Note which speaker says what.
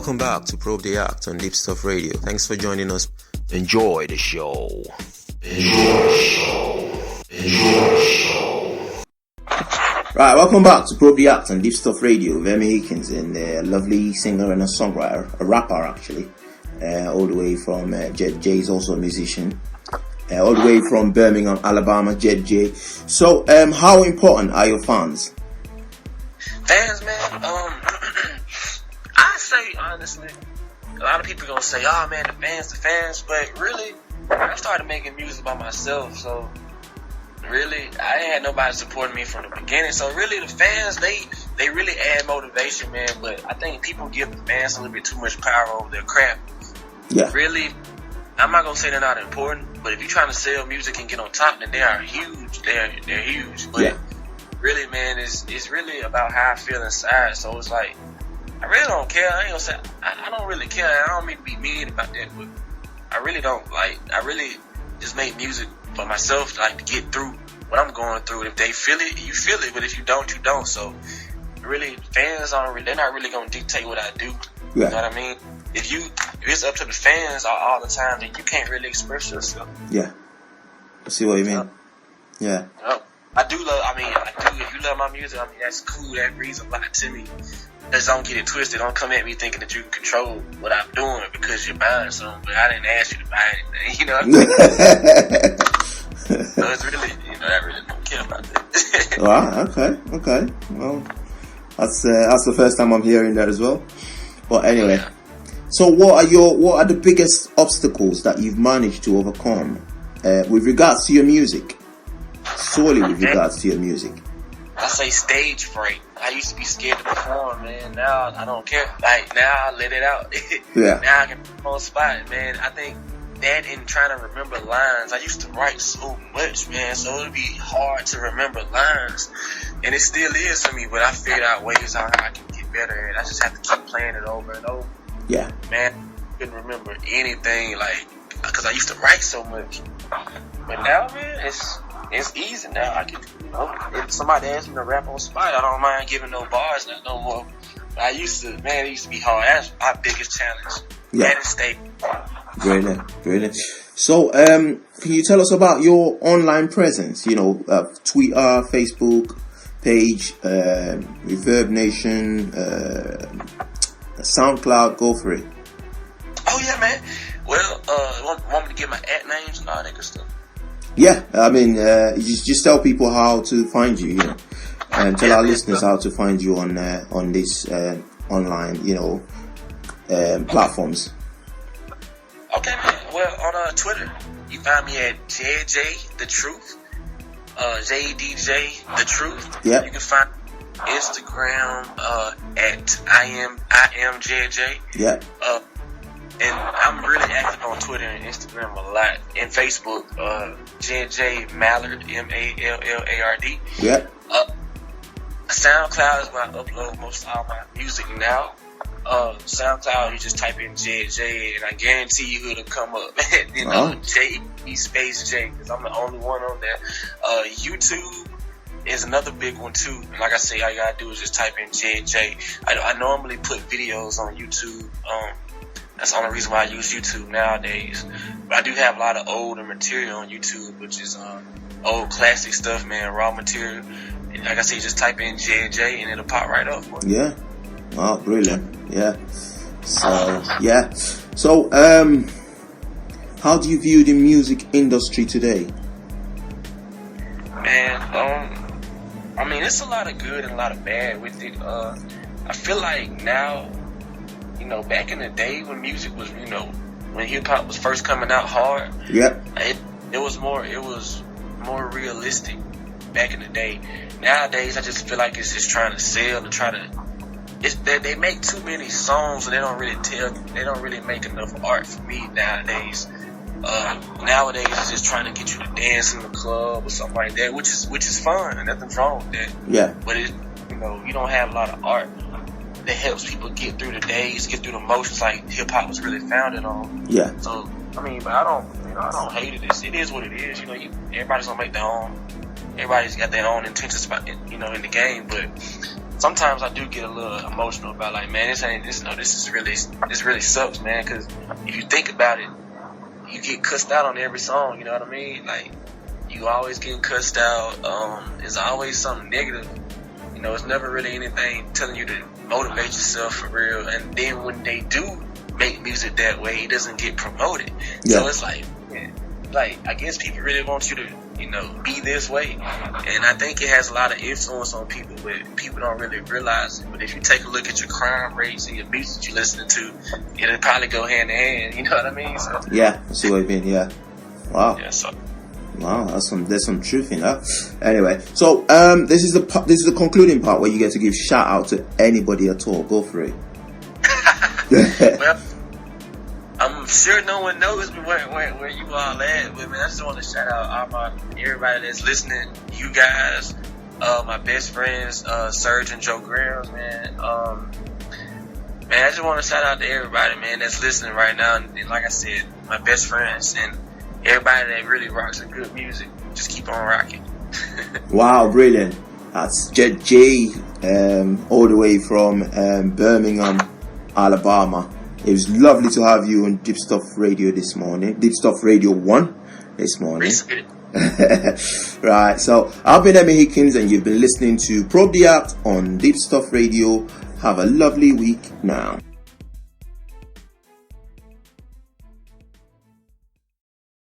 Speaker 1: welcome back to Probe the Act on Deepstuff Radio. Thanks for joining us. Enjoy the show. Right, welcome back to Probe the Act on Deepstuff Radio with Emmy Hikins, and a lovely singer and a songwriter, a rapper actually, all the way from Jed J is also a musician, all the way from Birmingham, Alabama, Jed J. So, how important are your fans?
Speaker 2: Fans, man, I say honestly, a lot of people gonna say, "Oh man, the fans," but really, I started making music by myself, so really, I ain't had nobody supporting me from the beginning. So really, the fans, they really add motivation, man. But I think people give the fans a little bit too much power over their craft. Yeah. Really, I'm not gonna say they're not important, but if you're trying to sell music and get on top, then they are huge. They're huge. But really, man, it's really about how I feel inside. So it's like, I really don't care. I ain't gonna say I don't really care. I don't mean to be mean about that, but I really don't. Like, I really just make music for myself, like, to get through what I'm going through. If they feel it, you feel it. But if you don't, you don't. So really, fans they're not really gonna dictate what I do. You know what I mean? If it's up to the fans all the time, then you can't really express yourself. Yeah,
Speaker 1: I see what you mean. Yeah.
Speaker 2: I do. If you love my music, I mean, that's cool. That means a lot to me. Just don't get it twisted. Don't come at me thinking that you can control what I'm doing because you're buying something, but I didn't ask you to buy anything. You know what I mean? So it's really, I really don't care about that.
Speaker 1: Wow, okay. Well, that's the first time I'm hearing that as well. But anyway, so what are the biggest obstacles that you've managed to overcome with regards to your music? Solely with regards to your music.
Speaker 2: I say stage fright. I used to be scared to perform, man. Now I don't care. Like, now I let it out. Now I can perform on spot, man. I think that and trying to remember lines. I used to write so much, man, so it'd be hard to remember lines. And it still is for me, but I figured out ways how I can get better at it. I just have to keep playing it over and over. Yeah. Man, I couldn't remember anything, like, because I used to write so much. But now, man, it's easy now. I can, if somebody asks me to rap on spot, I don't mind giving no bars now no more. But it used to be hard. That's my biggest challenge. That is stage.
Speaker 1: Brilliant. So, can you tell us about your online presence? Twitter, Facebook page, Reverb Nation, SoundCloud. Go for it.
Speaker 2: Oh yeah, man. Well, want me to get my @ names and all that good stuff?
Speaker 1: Yeah, I mean, just tell people how to find you, and tell our listeners how to find you on this online, platforms.
Speaker 2: Okay, man. Well, on Twitter, you find me at Jed J The Truth, JDJ The Truth. Yeah. You can find Instagram at I am Jed J. Yeah. And I'm really active on Twitter and Instagram a lot, and Facebook, Jed J Mallard, Mallard. Yeah. SoundCloud is where I upload most of all my music now. SoundCloud, you just type in Jed J, and I guarantee you it'll come up. J space J, because I'm the only one on there. YouTube is another big one too. And like I say, all you gotta do is just type in Jed J. I normally put videos on YouTube. That's the only reason why I use YouTube nowadays. But I do have a lot of older material on YouTube, which is old classic stuff, man, raw material. And like I say, just type in Jed J and it'll pop right up.
Speaker 1: Yeah. Oh, brilliant. Yeah. So, how do you view the music industry today?
Speaker 2: Man, I mean, it's a lot of good and a lot of bad with it. I feel like now, back in the day when music was, when hip hop was first coming out hard, it was more realistic back in the day. Nowadays, I just feel like it's just trying to sell and they make too many songs and they don't really make enough art for me nowadays. Nowadays, it's just trying to get you to dance in the club or something like that, which is fun and nothing's wrong with that. Yeah. But you don't have a lot of art that helps people get through the days, get through the motions like hip hop was really founded on. Yeah. So I mean, but I don't hate it. It is what it is. Everybody's gonna make their own. Everybody's got their own intentions about in the game. But sometimes I do get a little emotional about like, man, this really sucks, man. Because if you think about it, you get cussed out on every song. You know what I mean? Like, you always getting cussed out. There's always something negative. You know, it's never really anything telling you to motivate yourself for real. And then when they do make music that way, it doesn't get promoted. Yeah. So it's like, man, like, I guess people really want you to, you know, be this way. And I think it has a lot of influence on people, but people don't really realize it. But if you take a look at your crime rates and your music you're listening to, it'll probably go hand in hand. You know what I mean? So,
Speaker 1: yeah, I see what you mean. Yeah. Wow.
Speaker 2: Yeah. So.
Speaker 1: Wow, there's some truth in that. Anyway, so this is the concluding part where you get to give shout out to anybody at all. Go for it.
Speaker 2: Well, I'm sure no one knows where you all at, but man, I just want to shout out everybody that's listening. You guys, my best friends, Serge and Joe Grams, man. Man, I just want to shout out to everybody, man, that's listening right now. And like I said, my best friends and everybody that really rocks the good music, just keep on rocking.
Speaker 1: Wow, brilliant. That's Jed J, all the way from Birmingham, Alabama. It was lovely to have you on Deepstuff Radio this morning. Deepstuff Radio 1 this morning. Right, so I've been Emmy Hikins and you've been listening to Probe the Act on Deepstuff Radio. Have a lovely week now.